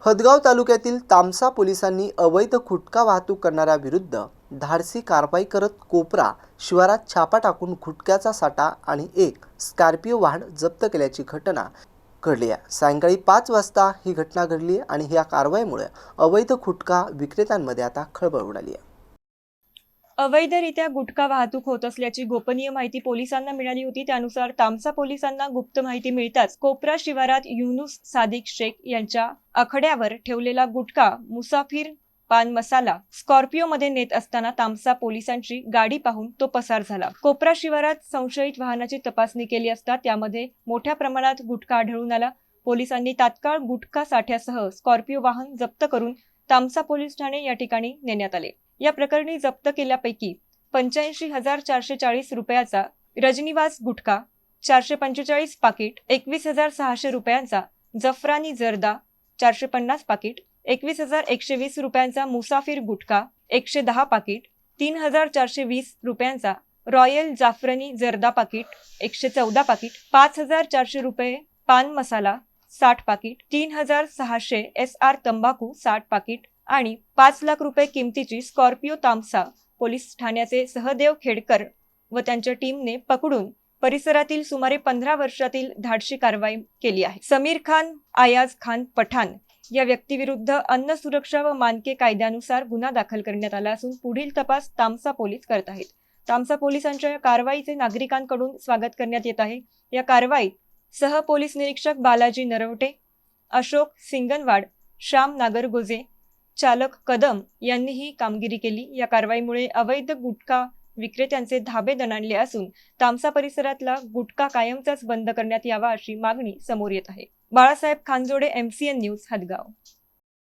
हदगाव तालुक्यातील तामसा पोलिसांनी अवैध गुटखा वाहतूक करणाऱ्याविरुद्ध धाडसी कारवाई करत कोपरा शिवारात छापा टाकून गुटख्याचा साठा आणि एक स्कॉर्पिओ वाहन जप्त केल्याची घटना घडली आहे। सायंकाळी 5 वाजता ही घटना घडली आणि या कारवाईमुळे अवैध गुटखा विक्रेत्यांमध्ये आता खळबळ उडाली आहे। अवैधरित्या गुटखा वाहतूक होत असल्याची गोपनीय माहिती पोलिसांना मिळाली होती। त्यानुसार तामसा पोलिसांना गुप्त माहिती मिळताच कोपरा शिवारात युनुस सादिक शेख यांच्या आखड्यावर ठेवलेला गुटखा मुसाफिर पान मसाला स्कॉर्पिओ मध्ये नेत असताना तामसा पोलिसांची गाडी पाहून तो पसार झाला। कोपरा शिवारात संशयित वाहनाची तपासणी केली असता त्यामध्ये मोठ्या प्रमाणात गुटखा आढळून आला। पोलिसांनी तात्काळ गुटखा साठ्यासह स्कॉर्पिओ वाहन जप्त करून तामसा पोलीस ठाणे या ठिकाणी नेण्यात आले। या प्रकरणी जप्त केल्यापैकी 85,440 रुपयाचा रजनीवास गुटखा, 445 पाकिट, 21,600 रुपयांचा जफरानी जर्दा, 450 पाकिट, 21,120 रुपयांचा मुसाफिर गुटखा, 110 पाकिट, 3,420 रुपयांचा रॉयल जाफरानी जर्दा पाकिट, 114 पाकिट, 5,400 रुपये पान मसाला 60 पाकिट, 3,600 SR तंबाखू 60 पाकिट आणि 5 लाख रुपये किमतीची स्कॉर्पिओ तामसा पोलीस ठाण्याचे सहदेव खेडकर व त्यांच्या टीमने पकडून परिसरातील सुमारे 15 वर्षातील धाडशी कारवाई केली आहे। समीर खान आयाज खान पठाण या व्यक्तीविरुद्ध अन्न सुरक्षा व मानके कायद्यानुसार गुन्हा दाखल करण्यात आला असून पुढील तपास तामसा पोलीस करत आहेत। तामसा पोलिसांच्या कारवाईचे नागरिकांकडून स्वागत करण्यात येत आहे। या कारवाईत सह पोलीस निरीक्षक बालाजी नरवटे, अशोक सिंगनवाड, श्याम नागरगोजे, चालक कदम यांनी ही कामगिरी केली। या कारवाईमुळे अवैध गुटखा विक्रेत्यांचे धाबे दणाणले असून तामसा परिसरातला गुटखा कायमचाच बंद करण्यात यावा अशी मागणी समोर येत आहे। Balasaheb Khanjode, MCN news, Hadgaon.